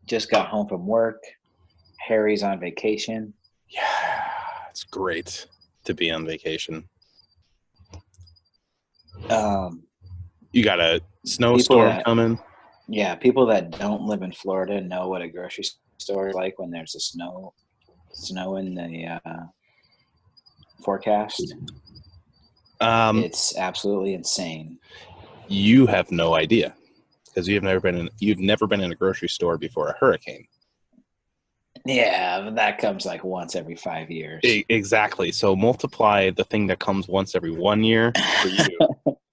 just got home from work. Harry's on vacation. Yeah, it's great to be on vacation. You got a snowstorm coming. Yeah, people that don't live in Florida know what a grocery store is like when there's a snow in the forecast. It's absolutely insane. You have no idea because you've never been in a grocery store before a hurricane. Yeah, but that comes like once every 5 years. Exactly. So multiply the thing that comes once every 1 year for you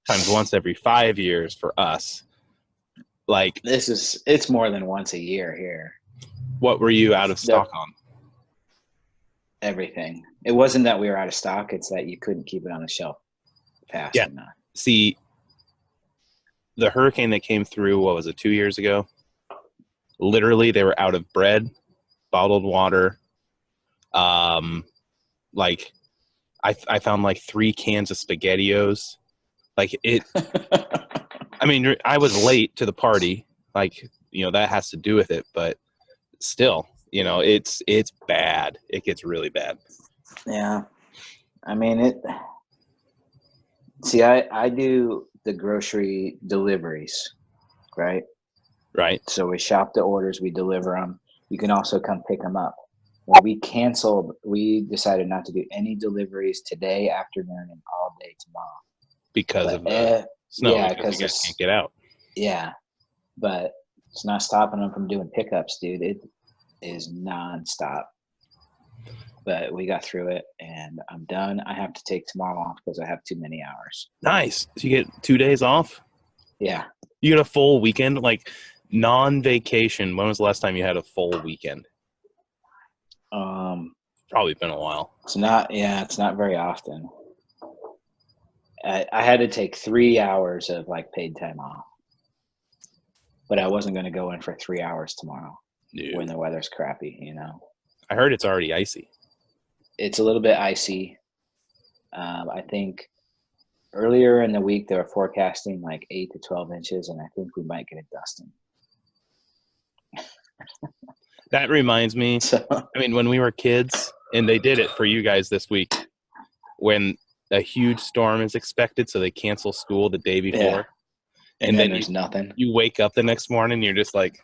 times once every 5 years for us. Like it's more than once a year here. What were you out of stock on? Everything. It wasn't that we were out of stock. It's that you couldn't keep it on the shelf fast enough. See, the hurricane that came through, what was it, 2 years ago? Literally, they were out of bread, bottled water. Like, I found like 3 cans of SpaghettiOs. Like it. I mean, I was late to the party. Like, that has to do with it, but still, it's bad. It gets really bad. Yeah. I mean, see, I do the grocery deliveries, right? Right. So we shop the orders, we deliver them. You can also come pick them up. Well, we decided not to do any deliveries today, afternoon, and all day tomorrow. Because of the snow. Yeah, because you guys can't get out. Yeah. But it's not stopping them from doing pickups, dude. It is nonstop. But we got through it, and I'm done. I have to take tomorrow off because I have too many hours. Nice. So you get 2 days off? Yeah. You get a full weekend? Like, non-vacation, when was the last time you had a full weekend? Probably been a while. It's not very often. I had to take 3 hours of like paid time off, but I wasn't going to go in for 3 hours tomorrow when the weather's crappy. I heard it's already icy. It's a little bit icy. I think earlier in the week they were forecasting like 8 to 12 inches, and I think we might get a dusting. That reminds me. I mean, when we were kids, and they did it for you guys this week, when a huge storm is expected, so they cancel school the day before. Yeah. And then there's nothing. You wake up the next morning, and you're just like,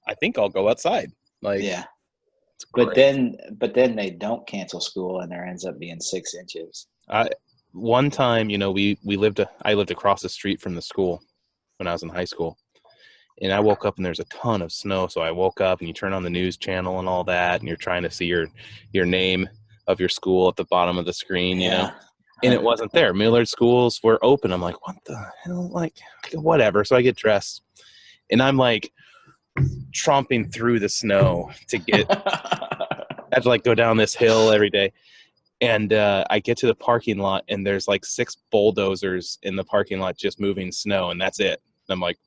I think I'll go outside. Like, yeah. But then they don't cancel school, and there ends up being 6 inches. One time, I lived across the street from the school when I was in high school. And I woke up and there's a ton of snow. So I woke up and you turn on the news channel and all that, and you're trying to see your name of your school at the bottom of the screen, and it wasn't there. Millard schools were open. I'm like, what the hell? Like, whatever. So I get dressed and I'm like tromping through the snow to get, I have to like go down this hill every day. And I get to the parking lot and there's like 6 bulldozers in the parking lot just moving snow, and that's it. And I'm like,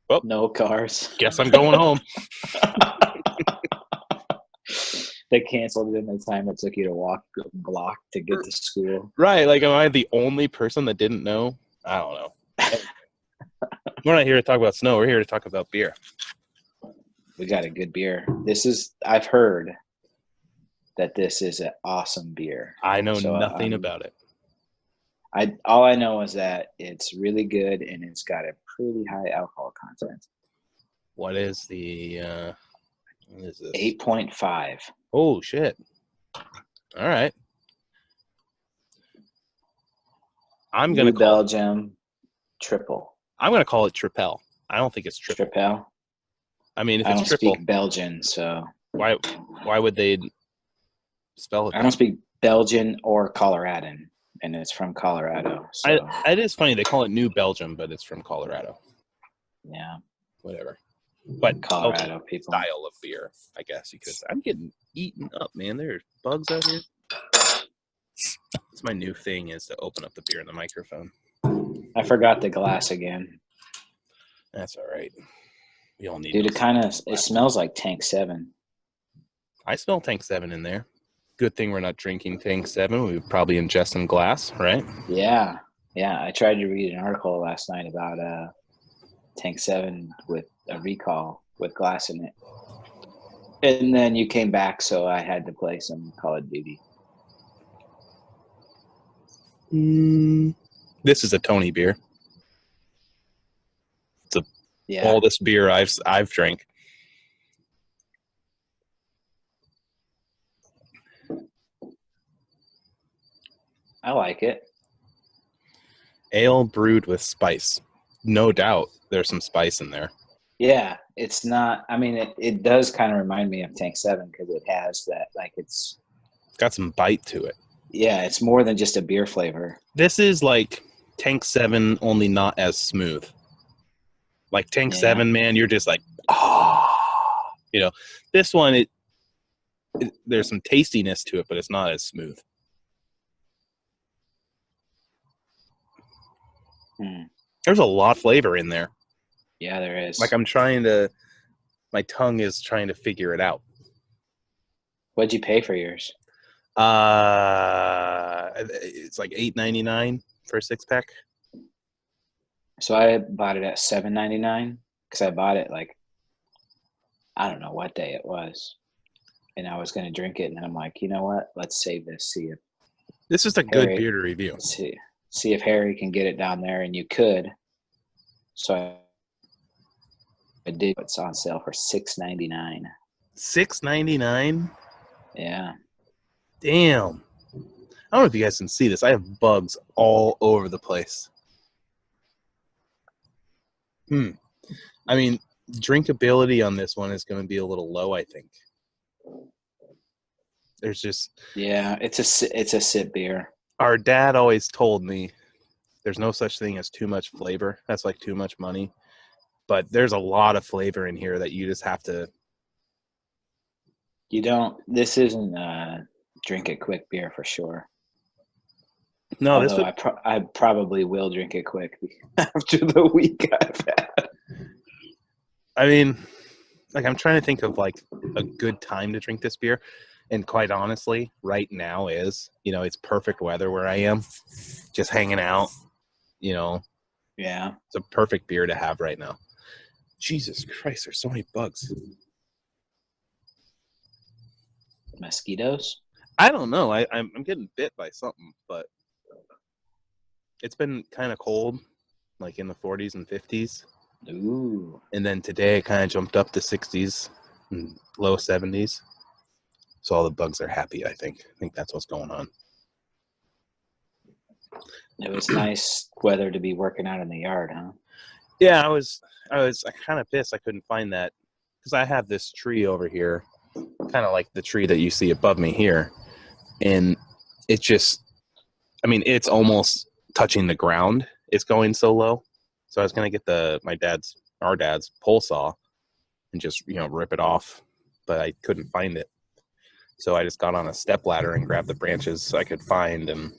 well, no cars. Guess I'm going home. They canceled it in the time it took you to walk a block to get to school. Right. Like, am I the only person that didn't know? I don't know. We're not here to talk about snow. We're here to talk about beer. We got a good beer. I've heard that this is an awesome beer. I know nothing about it. All I know is that it's really good and it's got a pretty high alcohol content. What is this? 8.5. Oh shit! All right. I'm gonna call Belgium Trippel. I'm gonna call it Trippel. I don't think it's Trippel. Trippel. I mean, if I it's don't triple, speak Belgian, so why would they spell it? I don't speak Belgian or Coloradan, and it's from Colorado. So. It is funny they call it New Belgium, but it's from Colorado. Yeah. Whatever. But Colorado people. Style of beer, I guess you could say. I'm getting eaten up, man. There's bugs out here. That's my new thing, is to open up the beer in the microphone. I forgot the glass again. That's all right. We all need. Dude, it smells like Tank 7. I smell Tank 7 in there. Good thing we're not drinking Tank 7. We would probably ingest some glass, right? Yeah. Yeah. I tried to read an article last night about Tank 7 with a recall. with glass in it. And then you came back, so I had to play some Call of Duty. This is a Tony beer. It's the oldest beer I've drank. I like it. Ale brewed with spice. No doubt there's some spice in there. Yeah, it's not. I mean, it does kind of remind me of Tank 7 because it has that, like, it's got some bite to it. Yeah, it's more than just a beer flavor. This is like Tank 7, only not as smooth. Like Tank 7, man, you're just like, you know. This one, there's some tastiness to it, but it's not as smooth. There's a lot of flavor in there. Yeah, there is. Like my tongue is trying to figure it out. What'd you pay for yours? It's like $8.99 for a 6-pack. So I bought it at $7.99 because I bought it like, I don't know what day it was, and I was gonna drink it, and then I'm like, you know what? Let's save this. See if this is a good beer to review. See if Harry can get it down there, and you could. So I did. It's on sale for $6.99. $6.99. Yeah. Damn. I don't know if you guys can see this. I have bugs all over the place. I mean, drinkability on this one is going to be a little low, I think. There's just... Yeah, it's a sip beer. Our dad always told me there's no such thing as too much flavor. That's like too much money. But there's a lot of flavor in here that you just have to... This isn't drink it quick beer for sure. No, although I probably will drink it quick after the week I've had. I mean, like, I'm trying to think of like a good time to drink this beer, and quite honestly, right now is, it's perfect weather where I am, just hanging out. Yeah, it's a perfect beer to have right now. Jesus Christ, there's so many bugs. Mosquitoes? I don't know. I'm getting bit by something, but it's been kind of cold, like in the 40s and 50s. Ooh. And then today it kind of jumped up to 60s and low 70s. So all the bugs are happy, I think. I think that's what's going on. It was nice weather to be working out in the yard, huh? Yeah, I was kind of pissed I couldn't find that, because I have this tree over here, kind of like the tree that you see above me here. And it just, it's almost touching the ground. It's going so low. So I was going to get our dad's pole saw and just, rip it off, but I couldn't find it. So I just got on a step ladder and grabbed the branches I could find and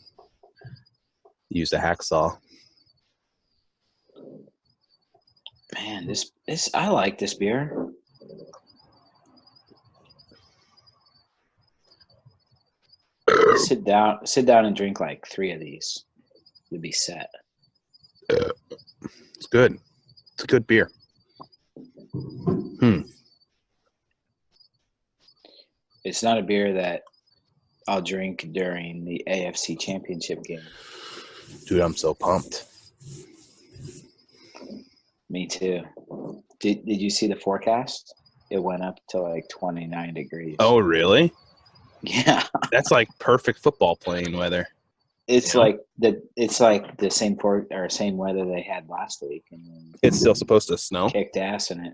used a hacksaw. Man, this I like this beer. Sit down and drink like 3 of these. You'll be set. It's good. It's a good beer. It's not a beer that I'll drink during the AFC Championship game. Dude, I'm so pumped. Me too. Did you see the forecast? It went up to like 29 degrees. Oh, really? Yeah. That's like perfect football playing weather. It's like the same same weather they had last week, and it's still supposed to snow. Kicked ass in it.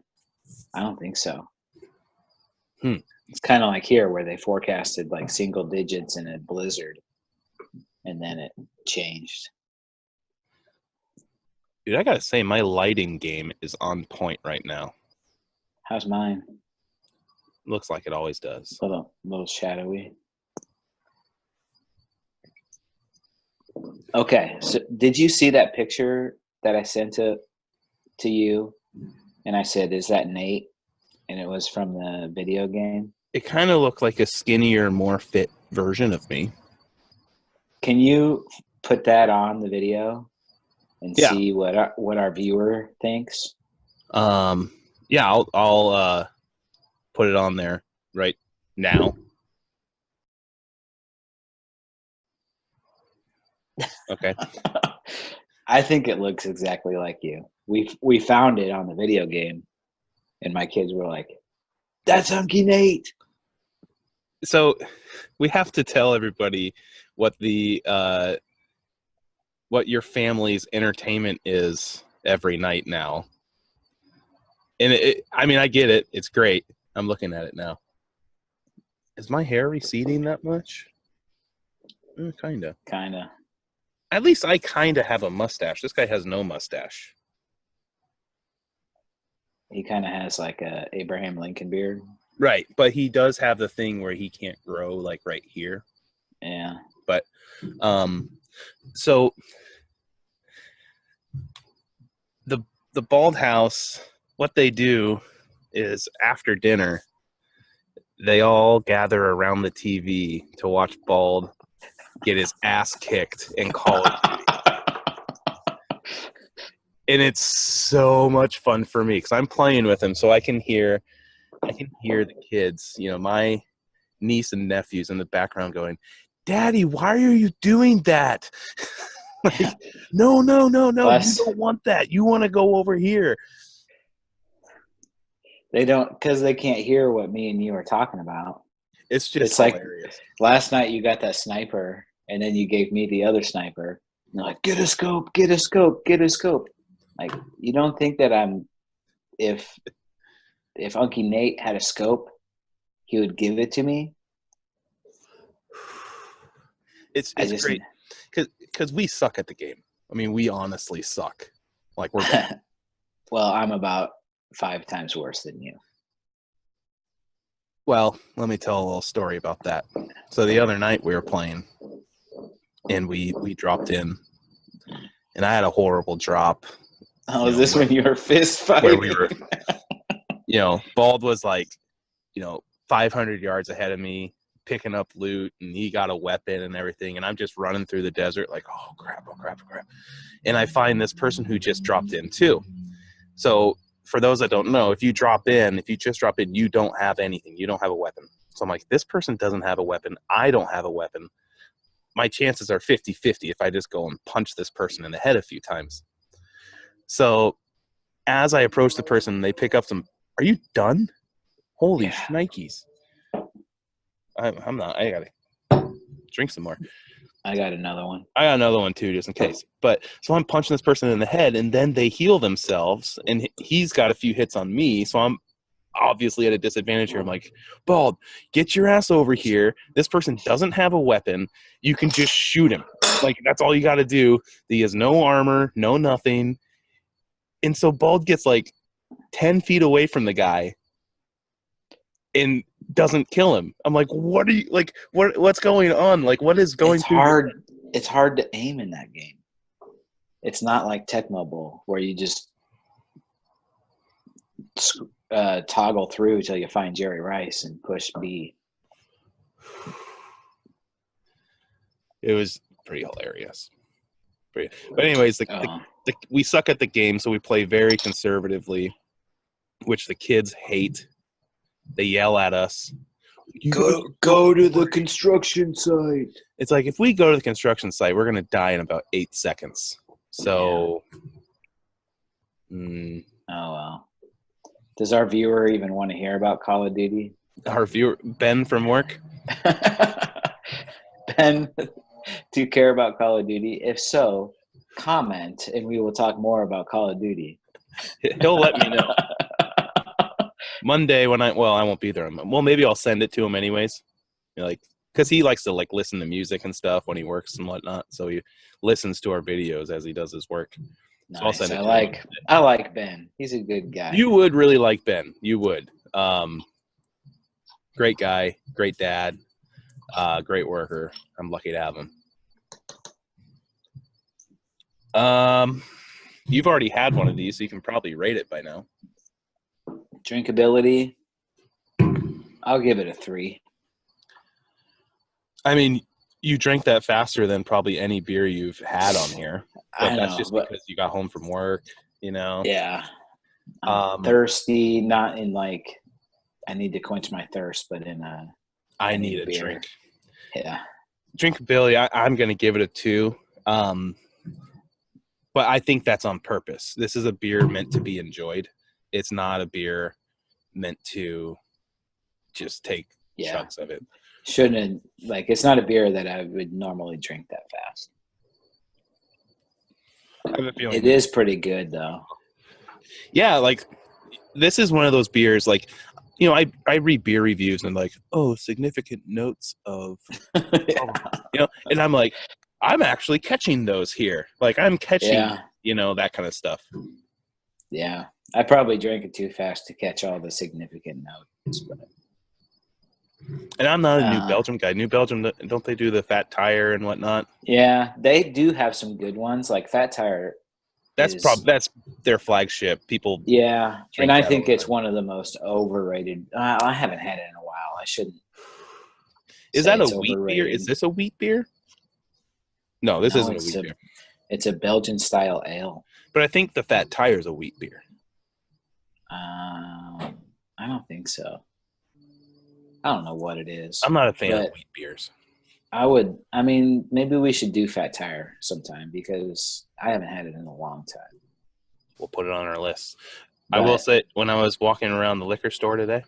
I don't think so. It's kind of like here where they forecasted like single digits in a blizzard, and then it changed. Dude, I gotta say, my lighting game is on point right now. How's mine? Looks like it always does. A little shadowy. Okay, so did you see that picture that I sent to you? And I said, "Is that Nate?" And it was from the video game. It kind of looked like a skinnier, more fit version of me. Can you put that on the video and see what our viewer thinks? Yeah, I'll put it on there right now. Okay. I think it looks exactly like you. We found it on the video game, and my kids were like, "That's Unky Nate." So we have to tell everybody what what your family's entertainment is every night now. And I mean, I get it. It's great. I'm looking at it now. Is my hair receding that much? Kinda. Kinda. At least I kinda have a mustache. This guy has no mustache. He kind of has like a Abraham Lincoln beard. Right, but he does have the thing where he can't grow like right here. Yeah. But so the Bald House, what they do is after dinner, they all gather around the TV to watch Bald get his ass kicked in Call of Duty. And it's so much fun for me because I'm playing with him, so I can hear the kids, my niece and nephews in the background going, "Daddy, why are you doing that?" Like, no, you don't want that. You want to go over here. They don't, because they can't hear what me and you are talking about. It's just Like hilarious. last night you got that sniper, and then you gave me the other sniper. And they're like, "Get a scope, get a scope, get a scope." Like, you don't think that if Unky Nate had a scope, he would give it to me? It's great because we suck at the game. I mean, we honestly suck. Like, we're bad. Well, I'm about 5 times worse than you. Well, let me tell a little story about that. So the other night we were playing, and we dropped in, and I had a horrible drop. Oh, is this when you were fist fighting? Where we were, Bald was like, 500 yards ahead of me, picking up loot, and he got a weapon and everything, and I'm just running through the desert like, oh crap. And I find this person who just dropped in too. So for those that don't know, if you just drop in, you don't have anything. You don't have a weapon. So I'm like, this person doesn't have a weapon. I don't have a weapon. My chances are 50-50 if I just go and punch this person in the head a few times. So as I approach the person, they pick up some, "Are you done? Holy shnikes." I'm not. I gotta drink some more. I got another one. I got another one too, just in case. But so I'm punching this person in the head, and then they heal themselves, and he's got a few hits on me, so I'm obviously at a disadvantage here. I'm like, "Bald, get your ass over here. This person doesn't have a weapon. You can just shoot him. Like, that's all you got to do. He has no armor, no nothing." And so Bald gets like 10 feet away from the guy and doesn't kill him. I'm like, "What are you, like, what's going on? Like, what is going through?" It's hard to aim in that game. It's not like Tecmo Bowl where you just toggle through till you find Jerry Rice and push B. It was pretty hilarious. But anyways, we suck at the game, so we play very conservatively, which the kids hate. They yell at us. Go to the construction site. It's like, if we go to the construction site, we're going to die in about 8 seconds. So, Oh, well. Does our viewer even want to hear about Call of Duty? Our viewer, Ben from work? Ben, do you care about Call of Duty? If so, comment, and we will talk more about Call of Duty. He'll let me know. Monday I won't be there. Well, maybe I'll send it to him anyways. Because he likes to listen to music and stuff when he works and whatnot. So he listens to our videos as he does his work. Nice. So I'll send it I like Ben. He's a good guy. You would really like Ben. You would. Great guy, great dad, great worker. I'm lucky to have him. You've already had one of these, so you can probably rate it by now. Drinkability, I'll give it a 3. I mean, you drank that faster than probably any beer you've had on here. But that's just because you got home from work, Yeah. Thirsty, not in like I need to quench my thirst, but in I need a beer. Drink. Yeah. Drinkability, I'm going to give it a 2. But I think that's on purpose. This is a beer meant to be enjoyed. It's not a beer meant to just take chunks of it. Shouldn't, like, it's not a beer that I would normally drink that fast. I have a feeling it is pretty good, though. Yeah, like, this is one of those beers, like, you know, I read beer reviews and like, oh, significant notes of, you know, and I'm like, I'm actually catching those here. Like, I'm catching, you know, that kind of stuff. Yeah. I probably drank it too fast to catch all the significant notes. But... And I'm not a New Belgium guy. New Belgium, don't they do the Fat Tire and whatnot? Yeah, they do have some good ones. Like Fat Tire. That's their flagship. People. Yeah, and I think it's one of the most overrated. I haven't had it in a while. I shouldn't. Is that a wheat beer? Is this a wheat beer? No, this isn't a wheat beer. It's a Belgian style ale. But I think the Fat Tire is a wheat beer. I don't think so. I don't know what it is. I'm not a fan of wheat beers. I mean, maybe we should do Fat Tire sometime because I haven't had it in a long time. We'll put it on our list. But I will say, when I was walking around the liquor store today,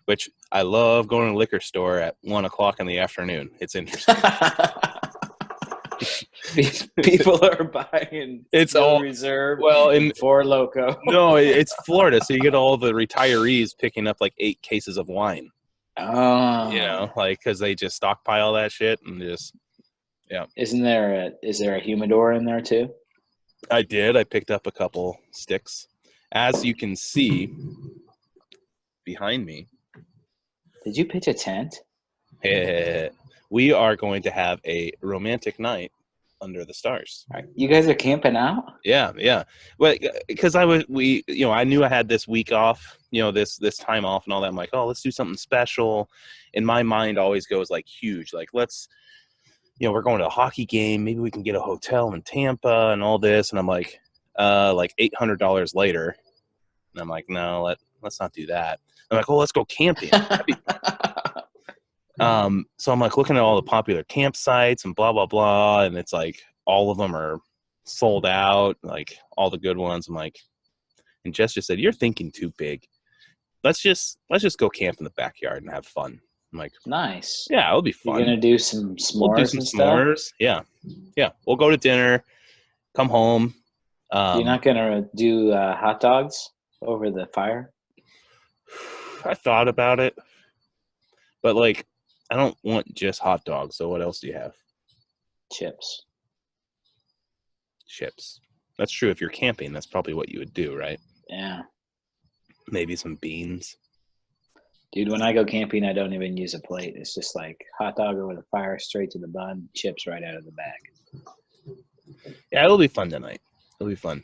which I love going to the liquor store at 1:00 in the afternoon. It's interesting. People are buying all Reserve in Four Loko. No, it's Florida, so you get all the retirees picking up like 8 cases of wine. Oh, you know, like because they just stockpile that shit and just is there a humidor in there too? I picked up a couple sticks, as you can see behind me. Did you pitch a tent? We are going to have a romantic night under the stars. You guys are camping out? Yeah. Well, because I knew I had this week off, this time off and all that. I'm like, oh, let's do something special. And my mind always goes like huge. Like, let's, we're going to a hockey game. Maybe we can get a hotel in Tampa and all this. And I'm like $800 later. And I'm like, no, let's not do that. I'm like, oh, let's go camping. So I'm like looking at all the popular campsites and blah, blah, blah. And it's like, all of them are sold out, like all the good ones. I'm like, and Jess just said, you're thinking too big. Let's just go camp in the backyard and have fun. I'm like, nice. Yeah, it'll be fun. You're going to do some s'mores. We'll do some s'mores. Stuff? Yeah. We'll go to dinner, come home. You're not going to do hot dogs over the fire? I thought about it, but like, I don't want just hot dogs. So what else do you have? Chips. That's true. If you're camping, that's probably what you would do, right? Yeah. Maybe some beans. Dude, when I go camping, I don't even use a plate. It's just like hot dog over the fire, straight to the bun, chips right out of the bag. Yeah, it'll be fun tonight. It'll be fun.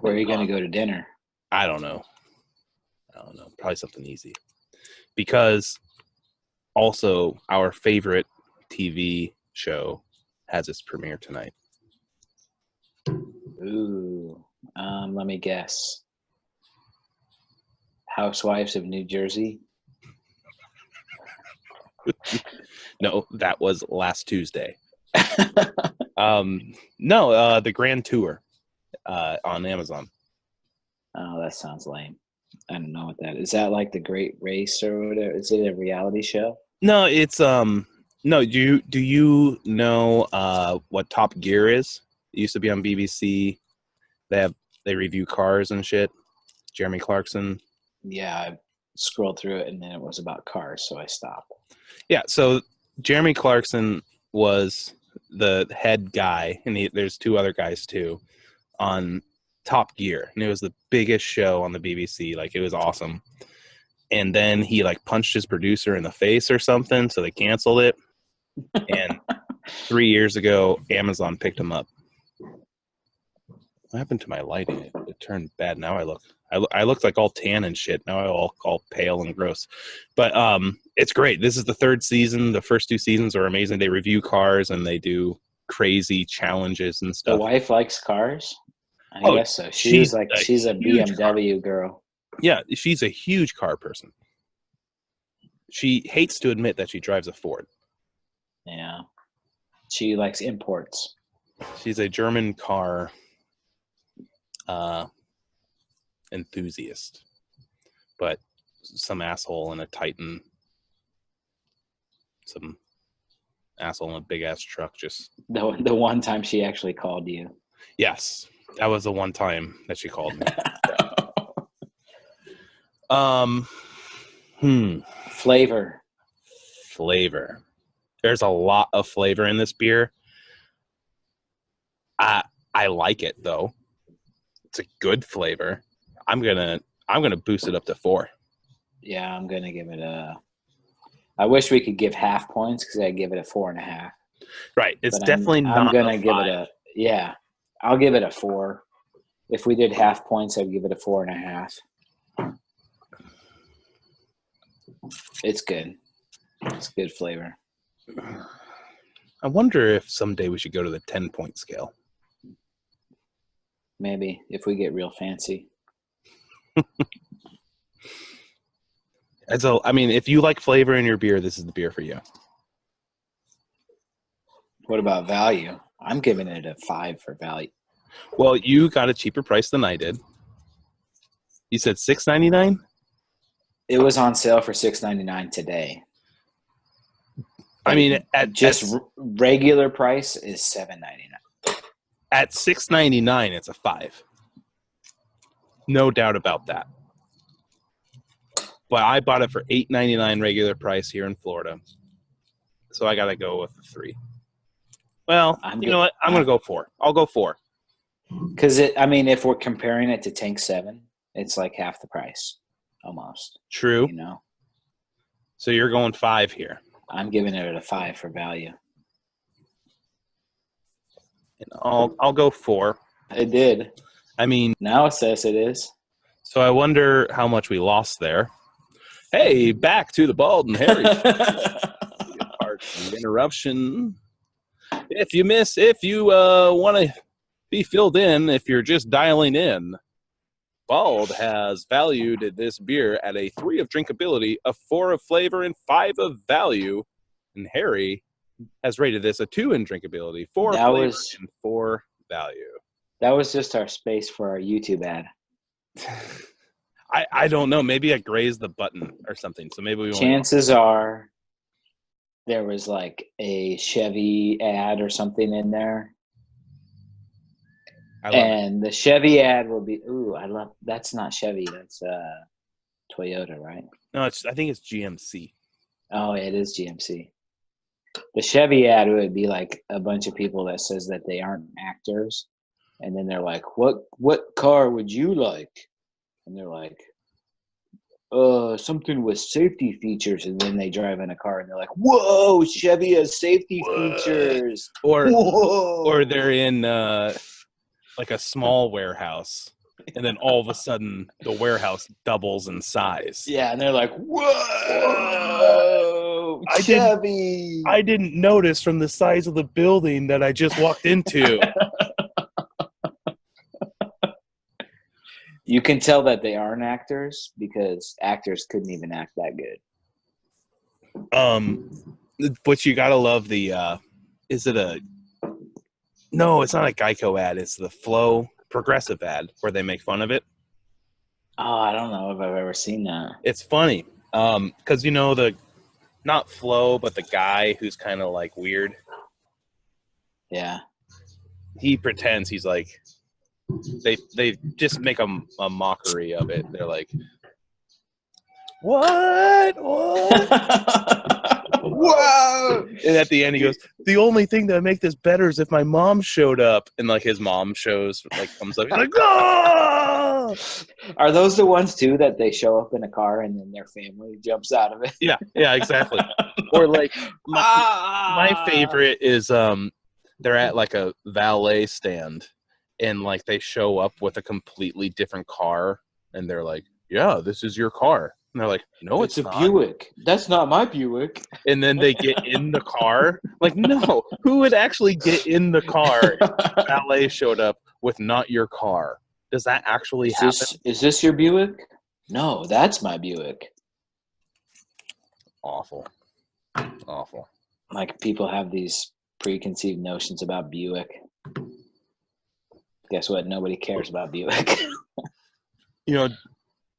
Where are you going to go to dinner? I don't know. Probably something easy. Because also our favorite TV show has its premiere tonight. Ooh. Let me guess. Housewives of New Jersey? No, that was last Tuesday. No, the Grand Tour on Amazon. Oh, that sounds lame. I don't know what that is. Is that like the Great Race or whatever? Is it a reality show? No, it's no. Do you know what Top Gear is? It used to be on BBC. They review cars and shit. Jeremy Clarkson. Yeah, I scrolled through it and then it was about cars, so I stopped. Yeah, so Jeremy Clarkson was the head guy, and there's 2 other guys too, on Top Gear, and it was the biggest show on the BBC. Like, it was awesome. And then he like punched his producer in the face or something, so they canceled it. And 3 years ago, Amazon picked him up. What happened to my lighting? It turned bad. Now I looked like all tan and shit. Now I all pale and gross. But it's great. This is the 3rd season. The first 2 seasons are amazing. They review cars and they do crazy challenges and stuff. The wife likes cars? I guess so. She's a BMW girl. Yeah, she's a huge car person. She hates to admit that she drives a Ford. Yeah. She likes imports. She's a German car enthusiast. But some asshole in a Titan, some asshole in a big-ass truck just... The one time she actually called you. Yes, that was the one time that she called me. Flavor. There's a lot of flavor in this beer. I like it though. It's a good flavor. I'm gonna boost it up to 4. Yeah, I'm gonna give it I wish we could give half points because I give it a 4.5. Right, it's definitely not. I'm gonna give it I'll give it a 4. If we did half points, I'd give it a 4.5. It's good. It's good flavor. I wonder if someday we should go to the 10-point scale. Maybe if we get real fancy. If you like flavor in your beer, this is the beer for you. What about value? I'm giving it a 5 for value. Well, you got a cheaper price than I did. You said $6.99? It was on sale for $6.99 today. Regular price is $7.99. At $6.99, it's a 5. No doubt about that. But I bought it for $8.99 regular price here in Florida, so I gotta go with a 3. Well, you know what? I'm gonna go 4. I'll go 4. Because if we're comparing it to Tank 7, it's like half the price, almost. True. You know. So you're going 5 here. I'm giving it a 5 for value. And I'll go 4. It did. Now it says it is. So I wonder how much we lost there. Hey, back to the Bald and Hairy. Interruption. If you want to be filled in, if you're just dialing in, Bald has valued this beer at a 3 of drinkability, a 4 of flavor, and 5 of value. And Harry has rated this a 2 in drinkability, 4 flavor, and 4 value. That was just our space for our YouTube ad. I don't know. Maybe I grazed the button or something. So maybe Chances are there was like a Chevy ad or something in there. And the Chevy ad will be, that's not Chevy. That's Toyota, right? No, I think it's GMC. Oh, it is GMC. The Chevy ad would be like a bunch of people that says that they aren't actors. And then they're like, what car would you like? And they're like, something with safety features. And then they drive in a car and they're like, whoa, Chevy has safety features. Or they're in like a small warehouse. And then all of a sudden the warehouse doubles in size. Yeah. And they're like, whoa, Chevy. I didn't notice from the size of the building that I just walked into. You can tell that they aren't actors because actors couldn't even act that good. But you gotta love the no, it's not a Geico ad, it's the Flow Progressive ad where they make fun of it. Oh, I don't know if I've ever seen that. It's funny. Because not Flo, but the guy who's kind of like weird. Yeah. He pretends he's like they just make a mockery of it. They're like, what? Whoa! And at the end he goes, the only thing that would make this better is if my mom showed up. And like his mom comes up. He's like, oh! Are those the ones too that they show up in a car and then their family jumps out of it? Yeah, exactly. Or like my favorite is they're at like a valet stand and like they show up with a completely different car and they're like, yeah, this is your car. And they're like, no, It's it's a not. Buick. That's not my Buick. And then they get in the car. Like, no, who would actually get in the car if valet showed up with not your car? Does that actually happen? Is this your Buick? No, that's my Buick. Awful. Awful. Like, people have these preconceived notions about Buick. Guess what? Nobody cares about Buick. You know,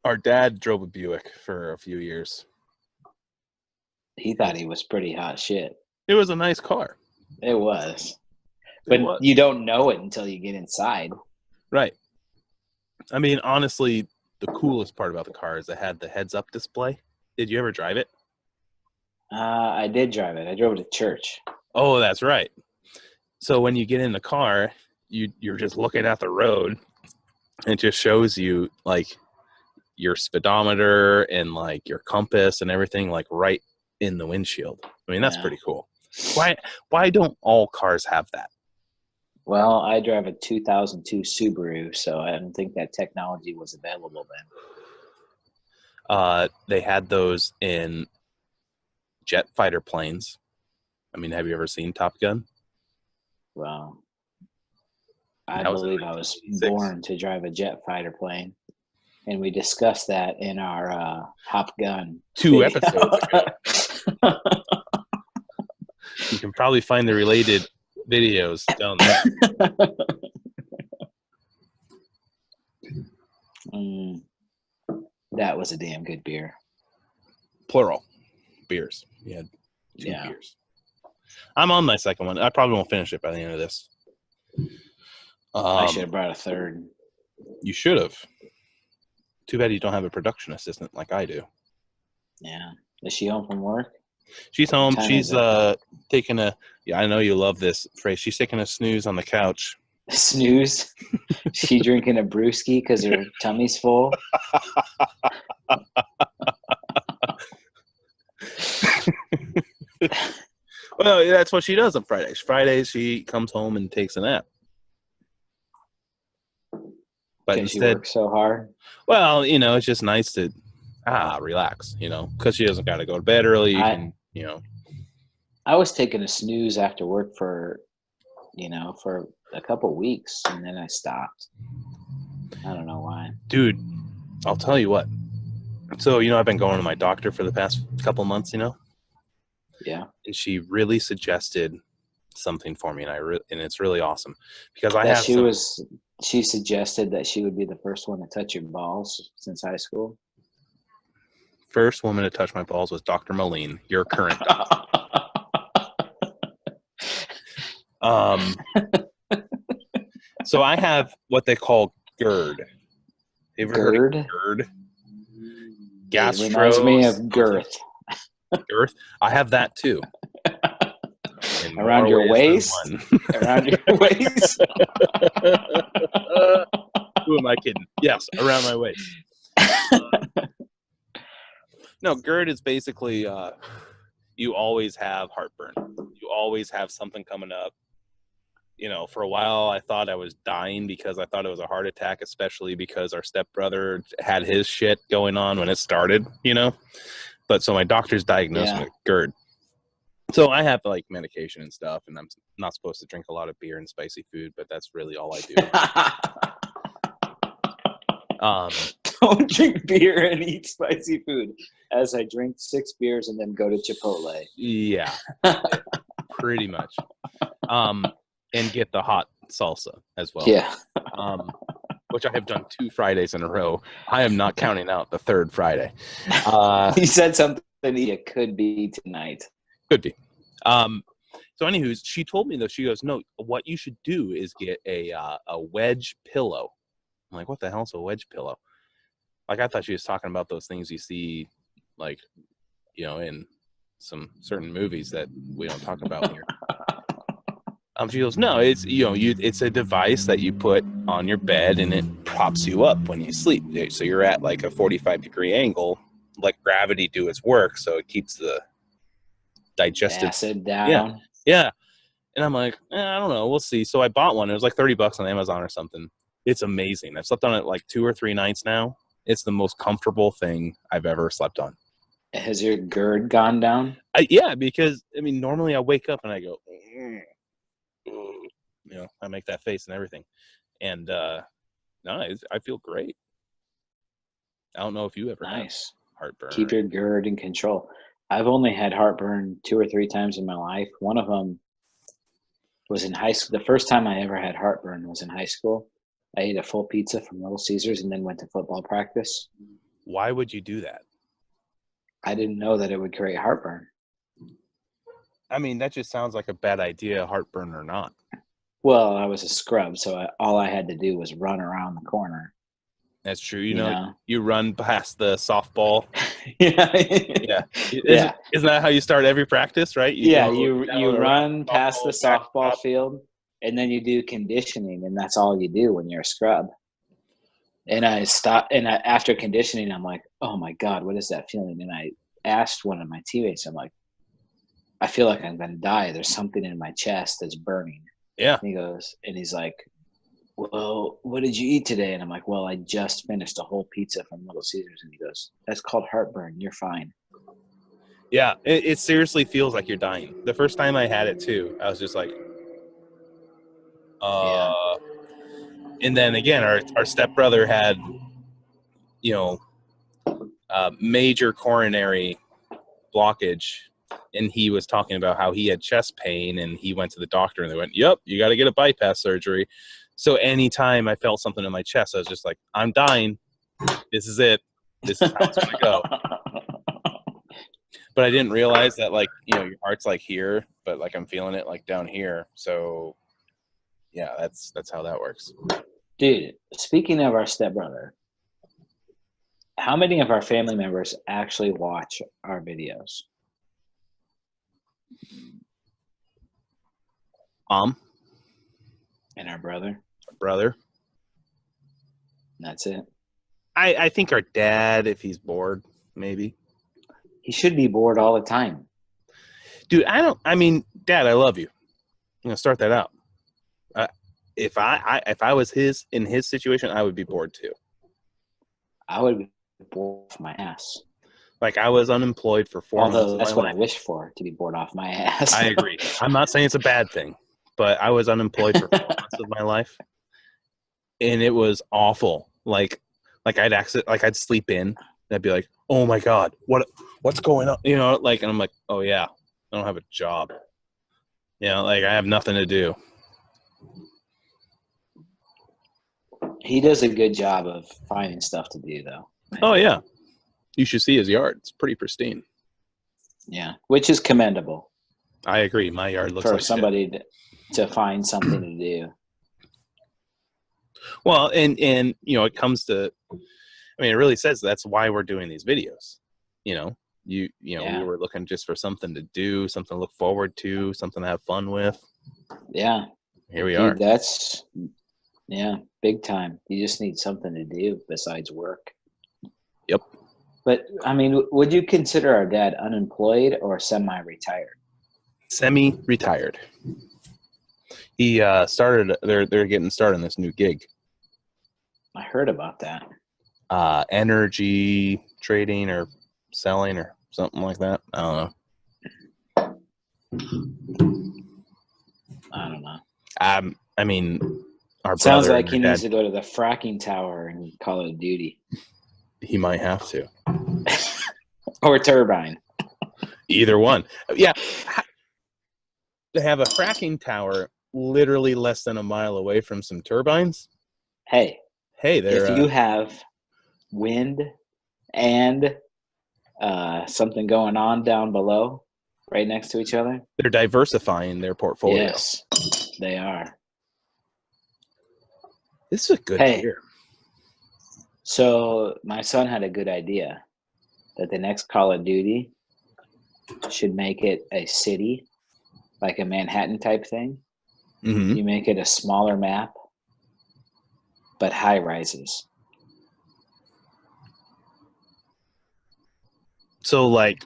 our dad drove a Buick for a few years. He thought he was pretty hot shit. It was a nice car. It was. But you don't know it until you get inside. Right. I mean, honestly, the coolest part about the car is it had the heads-up display. Did you ever drive it? I did drive it. I drove it to church. Oh, that's right. So when you get in the car, you're just looking at the road. And it just shows you, like, your speedometer and, like, your compass and everything, like, right in the windshield. I mean, that's pretty cool. Why don't all cars have that? Well, I drive a 2002 Subaru, so I don't think that technology was available then. They had those in jet fighter planes. I mean, have you ever seen Top Gun? Well, I believe I was born to drive a jet fighter plane, and we discussed that in our Top Gun 2 episodes ago. You can probably find the related videos down there. That was a damn good beer. Plural beers. We had 2 beers. I'm on my second one. I probably won't finish it by the end of this. I should have brought a third. You should have. Too bad you don't have a production assistant like I do. Yeah. Is she home from work? She's home. She's taking a... Yeah, I know you love this phrase. She's taking a snooze on the couch. Snooze? She drinking a brewski because her tummy's full? Well, that's what she does on Fridays. Fridays, she comes home and takes a nap. But instead, she works so hard. Well, you know, it's just nice to relax. You know, because she doesn't got to go to bed early. You can, you know. I was taking a snooze after work for a couple weeks, and then I stopped. I don't know why. Dude, I'll tell you what. So, you know, I've been going to my doctor for the past couple months, you know? Yeah. And she really suggested something for me, and it's really awesome. Because she suggested that she would be the first one to touch your balls since high school. First woman to touch my balls was Dr. Moline, your current doctor. So I have what they call GERD. Have you ever heard of GERD? It reminds me of girth. Girth? I have that too. Around your waist? Around your waist? Who am I kidding? Yes, around my waist. No, GERD is basically you always have heartburn. You always have something coming up. You know, for a while I thought I was dying because I thought it was a heart attack, especially because our stepbrother had his shit going on when it started, you know. But so my doctor's diagnosed me with GERD. So I have like medication and stuff, and I'm not supposed to drink a lot of beer and spicy food, but that's really all I do. Don't drink beer and eat spicy food. As I drink 6 beers and then go to Chipotle. Yeah, pretty much. And get the hot salsa as well. Yeah. Which I have done 2 Fridays in a row. I am not counting out the 3rd Friday. You said something it could be tonight. Could be. So anywho, she told me though, she goes, no, what you should do is get a wedge pillow. I'm like, what the hell's a wedge pillow? Like, I thought she was talking about those things you see, like, you know, in some certain movies that we don't talk about here. She goes, no, it's, you know, it's a device that you put on your bed and it props you up when you sleep. So you're at like a 45-degree angle, let gravity do its work, so it keeps the digestive acid down. Yeah. And I'm like, I don't know, we'll see. So I bought one. It was like $30 on Amazon or something. It's amazing. I've slept on it like 2 or 3 nights now, It's the most comfortable thing I've ever slept on. Has your GERD gone down? Yeah, because I mean, normally I wake up and I go, I make that face and everything, and no, I feel great. I don't know if you ever have heartburn. Keep your GERD in control. I've only had heartburn 2 or 3 times in my life. One of them was in high school. The first time I ever had heartburn was in high school. I ate a full pizza from Little Caesars and then went to football practice. Why would you do that? I didn't know that it would create heartburn. I mean, that just sounds like a bad idea, heartburn or not. Well, I was a scrub, so all I had to do was run around the corner. That's true. You know, you run past the softball. Yeah. Isn't that how you start every practice, right? You run past the softball field, and then you do conditioning, and that's all you do when you're a scrub. And I stopped, and after conditioning, I'm like, oh my God, what is that feeling? And I asked one of my teammates, I'm like, I feel like I'm going to die. There's something in my chest that's burning. Yeah. And he's like, well, what did you eat today? And I'm like, well, I just finished a whole pizza from Little Caesars. And he goes, that's called heartburn. You're fine. Yeah, it seriously feels like you're dying. The first time I had it too, I was just like, Yeah. And then again, our stepbrother had, major coronary blockage, and he was talking about how he had chest pain, and he went to the doctor, and they went, yep, you got to get a bypass surgery. So anytime I felt something in my chest, I was just like, I'm dying. This is it. This is how it's going to go. But I didn't realize that, like, your heart's like here, but like I'm feeling it like down here. So yeah, that's how that works. Dude, speaking of our stepbrother, how many of our family members actually watch our videos? Mom. And our brother. That's it. I think our dad, if he's bored, maybe. He should be bored all the time. Dude, Dad, I love you. I'm gonna start that out. If I was in his situation, I would be bored too. I would be bored off my ass. Like, I was unemployed for 4 months. Although that's what I wish for, to be bored off my ass. I agree. I'm not saying it's a bad thing, but I was unemployed for 4 months of my life, and it was awful. Like I'd sleep in, and I'd be like, "Oh my God, what's going on?" And I'm like, "Oh yeah, I don't have a job. Like I have nothing to do." He does a good job of finding stuff to do, though. Oh yeah, you should see his yard. It's pretty pristine. Yeah, which is commendable. I agree. My yard looks for like somebody to find something to do. Well, and it comes to, it really says that's why we're doing these videos. We were looking just for something to do, something to look forward to, something to have fun with. Yeah. Here we are. That's big time. You just need something to do besides work. Yep. But would you consider our dad unemployed or semi-retired? Semi-retired. He started. They're getting started on this new gig. I heard about that. Energy trading or selling or something like that. I don't know. Our sounds brother like he needs to go to the fracking tower and Call of Duty. He might have to. Or turbine. Either one. Yeah. To have a fracking tower literally less than a mile away from some turbines. Hey, if you have wind and something going on down below, right next to each other, they're diversifying their portfolio. Yes, they are. This is a good year. So my son had a good idea that the next Call of Duty should make it a city, like a Manhattan type thing. Mm-hmm. You make it a smaller map, but high rises. So, like,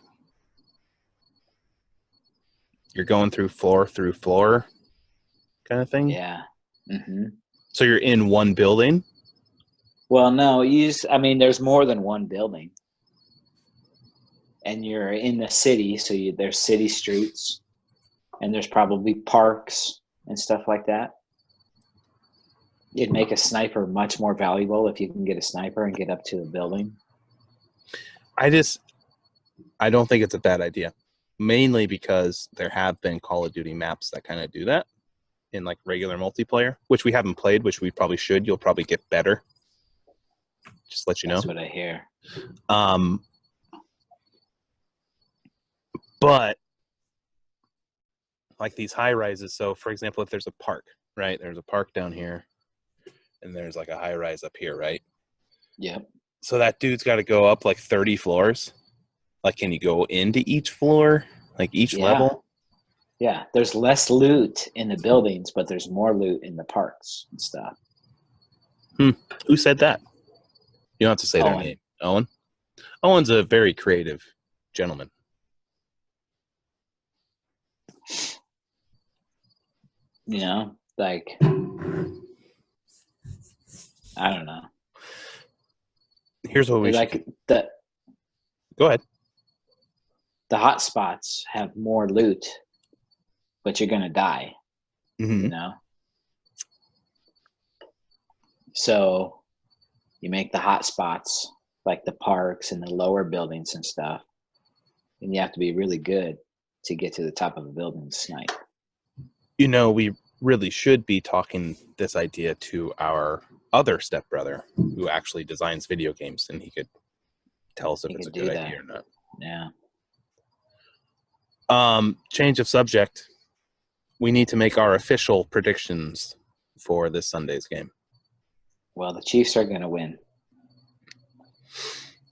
you're going through floor kind of thing? Yeah. Mm-hmm. So you're in one building? Well, no, there's more than one building. And you're in the city, so there's city streets, and there's probably parks and stuff like that. It'd make a sniper much more valuable if you can get a sniper and get up to a building. I don't think it's a bad idea, mainly because there have been Call of Duty maps that kind of do that in like regular multiplayer, which we haven't played, which we probably should. You'll probably get better. Just let you know. That's what I hear. But like these high rises. So for example, if there's a park, right? There's a park down here and there's like a high rise up here, right? Yeah. So that dude's got to go up like 30 floors. Like, can you go into each floor, like each level? Yeah. There's less loot in the buildings, but there's more loot in the parks and stuff. Who said that? You don't have to say their name. Owen? Owen's a very creative gentleman. You know, like, I don't know. Here's what we should. Go ahead. The hot spots have more loot, but you're going to die, you know? So you make the hot spots like the parks and the lower buildings and stuff, and you have to be really good to get to the top of a building and snipe. You know, we really should be talking this idea to our other stepbrother who actually designs video games, and he could tell us if it's a good idea or not. Yeah. Change of subject. We need to make our official predictions for this Sunday's game. Well, the Chiefs are going to win.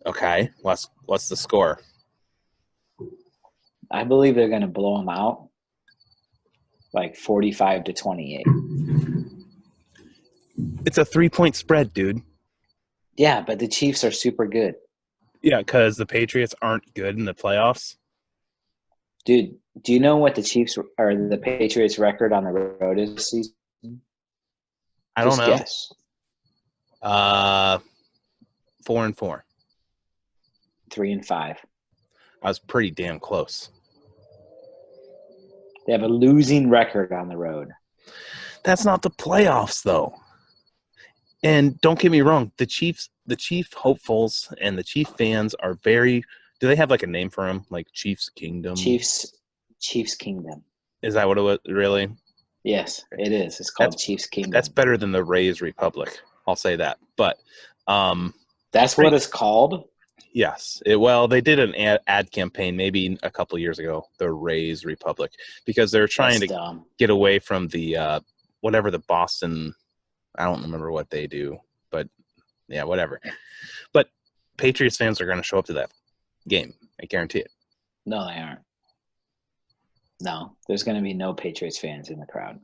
Okay. What's the score? I believe they're going to blow them out like 45-28. It's a 3-point spread, dude. Yeah, but the Chiefs are super good. Yeah, because the Patriots aren't good in the playoffs. Dude, do you know what the Chiefs or the Patriots record on the road is this season? I don't know. Guess. 4-4. 3-5. I was pretty damn close. They have a losing record on the road. That's not the playoffs, though. And don't get me wrong, the Chief hopefuls and the Chief fans are very. Do they have like a name for them, like Chiefs Kingdom? Chiefs Kingdom. Is that what it was? Really? Yes, it is. It's called Chiefs Kingdom. That's better than the Rays Republic. I'll say that. But that's what it's called. Yes. Well, they did an ad campaign maybe a couple years ago, the Rays Republic, because they're trying to get away from the whatever the Boston. I don't remember what they do, but yeah, whatever. But Patriots fans are going to show up to that game. I guarantee it. No, they aren't. No, there's going to be no Patriots fans in the crowd.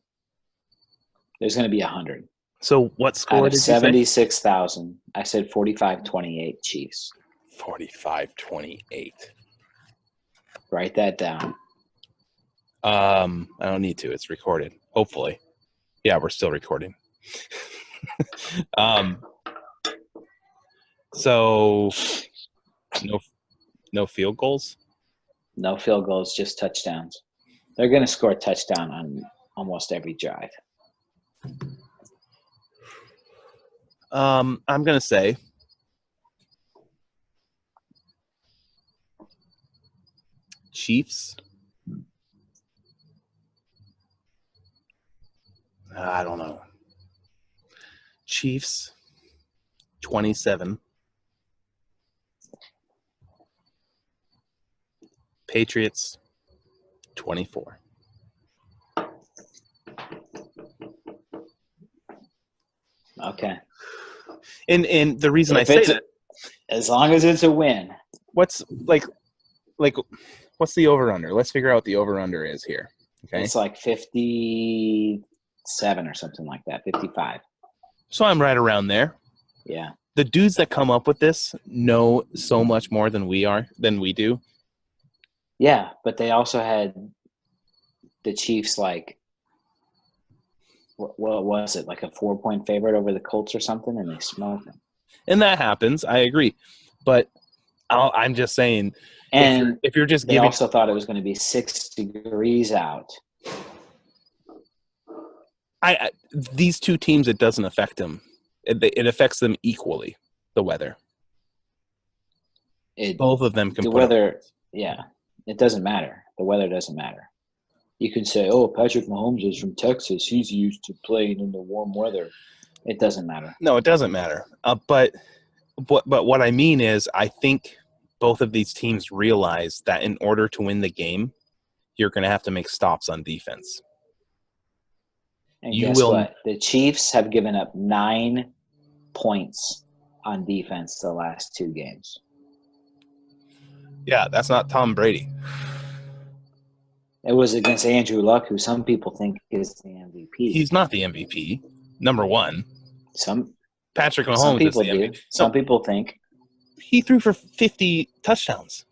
There's going to be 100. So what score out of did you say? 76,000. I said 45-28 Chiefs. 45-28. Write that down. I don't need to. It's recorded. Hopefully. Yeah, we're still recording. So no field goals? No field goals, just touchdowns. They're going to score a touchdown on almost every drive. I'm going to say Chiefs. I don't know. Chiefs 27. Patriots 24. Okay. And the reason I say that, as long as it's a win. What's what's the over under? Let's figure out what the over under is here. Okay. It's like 57 or something like that, 55. So I'm right around there. Yeah. The dudes that come up with this know so much more than we do. Yeah, but they also had the Chiefs like what was it, like a 4-point favorite over the Colts or something, and they smoked them. And that happens. I agree. But I'm just saying, And if you're just they giving, also thought it was going to be 6 degrees out. These two teams, it doesn't affect them. It affects them equally, the weather. Both of them can the put weather, up. Yeah, it doesn't matter. The weather doesn't matter. You can say, oh, Patrick Mahomes is from Texas. He's used to playing in the warm weather. It doesn't matter. No, it doesn't matter. But what I mean is, I think both of these teams realize that in order to win the game, you're going to have to make stops on defense. And guess what? The Chiefs have given up 9 points on defense the last 2 games. Yeah, that's not Tom Brady. It was against Andrew Luck, who some people think is the MVP. He's not the MVP, number one. Patrick Mahomes some people is the MVP. do. Some people think. He threw for 50 touchdowns.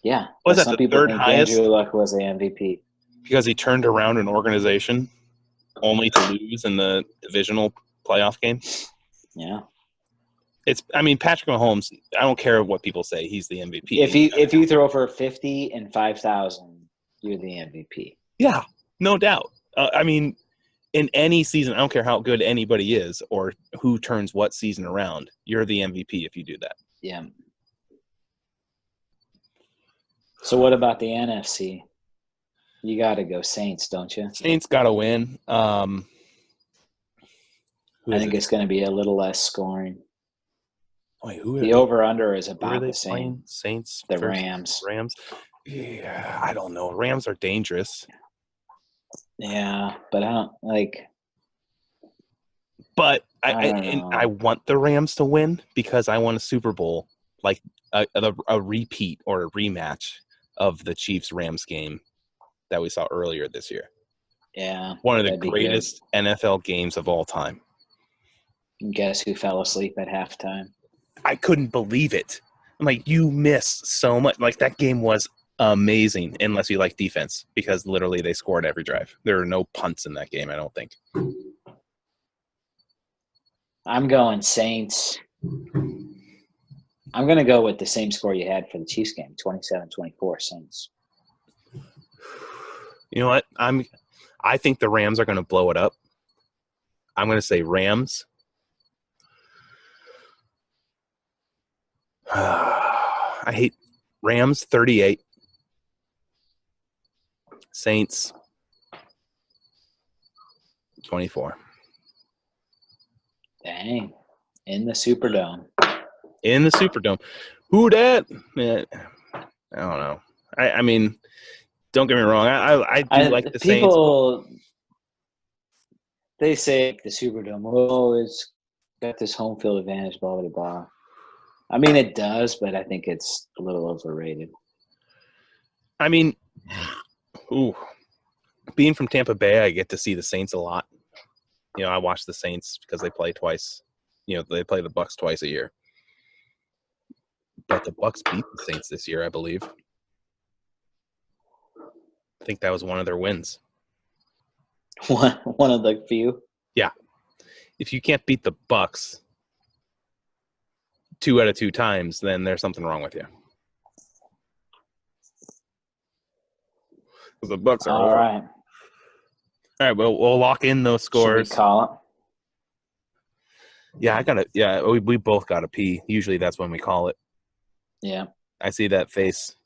Yeah. Was that some the people third think highest? Andrew Luck was the MVP. Because he turned around an organization only to lose in the divisional playoff game? Yeah. Patrick Mahomes, I don't care what people say, he's the MVP. If you throw for 50 and 5,000, you're the MVP. Yeah, no doubt. In any season, I don't care how good anybody is or who turns what season around, you're the MVP if you do that. Yeah. So what about the NFC? You got to go Saints, don't you? Saints got to win. I think it's going to be a little less scoring. Wait, the over-under is about the same. Playing? Saints? The Rams. Rams? Yeah, I don't know. Rams are dangerous. Yeah, but I don't like. But I want the Rams to win because I want a Super Bowl, like a repeat or a rematch of the Chiefs-Rams game that we saw earlier this year. Yeah. One of the greatest NFL games of all time. And guess who fell asleep at halftime? I couldn't believe it. I'm like, you miss so much. Like, that game was amazing, unless you like defense, because literally they scored every drive. There are no punts in that game, I don't think. I'm going Saints. I'm going to go with the same score you had for the Chiefs game, 27-24 Saints. You know what? I think the Rams are going to blow it up. I'm going to say Rams. I hate Rams 38. Saints 24. Dang. In the Superdome. In the Superdome. Who dat? I don't know. I mean, don't get me wrong. I do like the people, Saints. They say the Superdome, oh, it's got this home field advantage, blah, blah, blah. I mean, it does, but I think it's a little overrated. I mean, being from Tampa Bay, I get to see the Saints a lot. You know, I watch the Saints because they play twice. You know, they play the Bucs twice a year. But the Bucs beat the Saints this year, I believe. I think that was one of their wins. One of the few? Yeah. If you can't beat the Bucs 2 out of 2 times, then there's something wrong with you. The Bucs are all right. All right, we'll lock in those scores. Should we call it? Yeah, we both got to pee. Usually that's when we call it. Yeah. I see that face.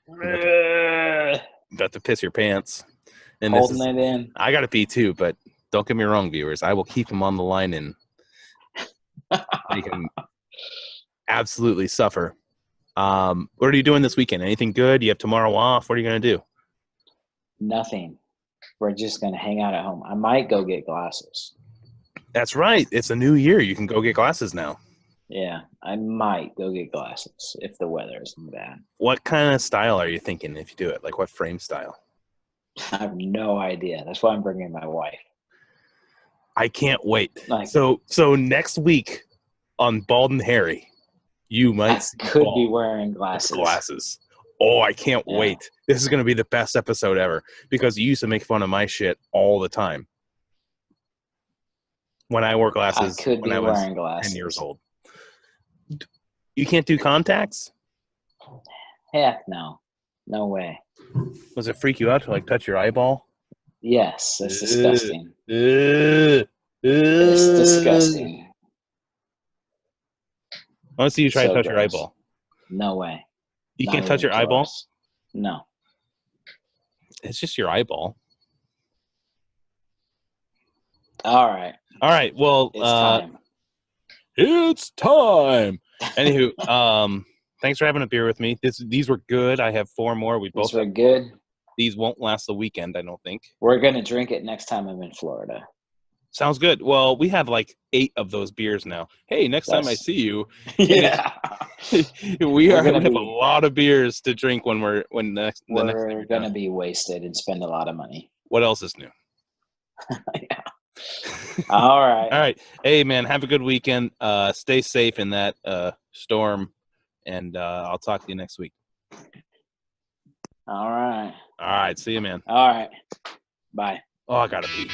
About to piss your pants. And holding it in. I got to pee too, but don't get me wrong, viewers. I will keep him on the line and make him absolutely suffer. What are you doing this weekend? Anything good? You have tomorrow off? What are you going to do? Nothing. We're just going to hang out at home. I might go get glasses. That's right. It's a new year. You can go get glasses now. Yeah, I might go get glasses if the weather isn't bad. What kind of style are you thinking if you do it? Like what frame style? I have no idea. That's why I'm bringing my wife. I can't wait. So next week on Bald and Harry, you might be wearing glasses. Oh, I can't wait. This is going to be the best episode ever because you used to make fun of my shit all the time. when I wore I glasses could when be I was wearing glasses. 10 years old. You can't do contacts? Heck no. No way. Does it freak you out to like touch your eyeball? Yes, it's disgusting. It's It's disgusting. I want to see you try to So touch your gross. eyeball. No way. You Not can't touch even your eyeball? close. No. It's just your eyeball. All right. All right. Well, It's time. It's time. Anywho, thanks for having a beer with me. These were good. I have 4 more. These were good. These won't last the weekend, I don't think. We're gonna drink it next time I'm in Florida. Sounds good. Well, we have like 8 of those beers now. Hey, next time I see you, yeah, we have a lot of beers to drink when we're next time we're gonna be wasted and spend a lot of money. What else is new? Yeah. All right. All right. Hey, man, have a good weekend. Stay safe in that storm, and I'll talk to you next week. All right. All right. See you, man. All right. Bye. Oh, I gotta pee.